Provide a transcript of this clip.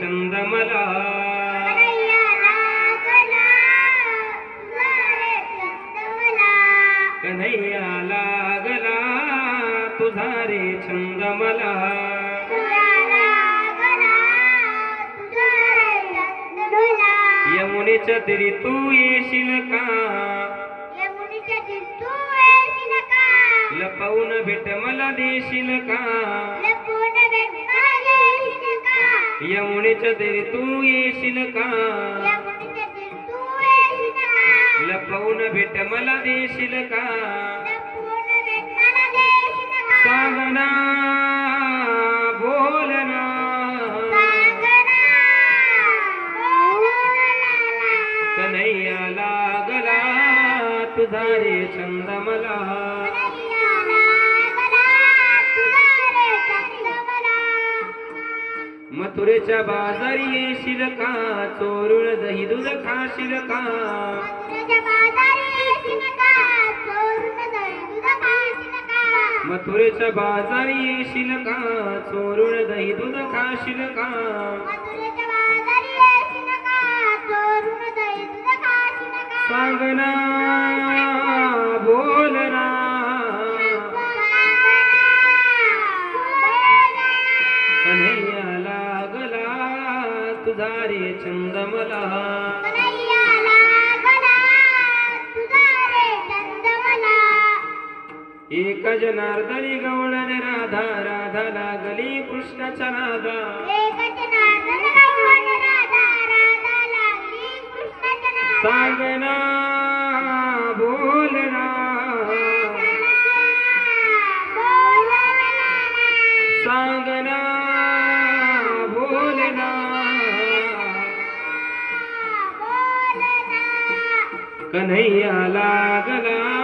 छंद मला कन्हैया लागला तुझा रे छंद मला यमुनेच्या तीरी तू येशील का लपवून भेट मला देशील का यमुनेच्या तीरी तू येशील का लपवून भेट मला देशील का सांगना बोलना कन्हैया लागला तुझा रे छंद मला मथुरेच्या बाजारी येशील का चोरून दही दूध खाशील का मथुरेच्या बाजारी येशील का चोरून दही दूध खाशील का सांगना बोलना कन्हैया लागला तुझा रे छंद मला एक जनार्दनी गवळण राधा राधा लागली कृष्णाच्या नादा सांगना बोलना सांगना बोलना कन्हैया लागला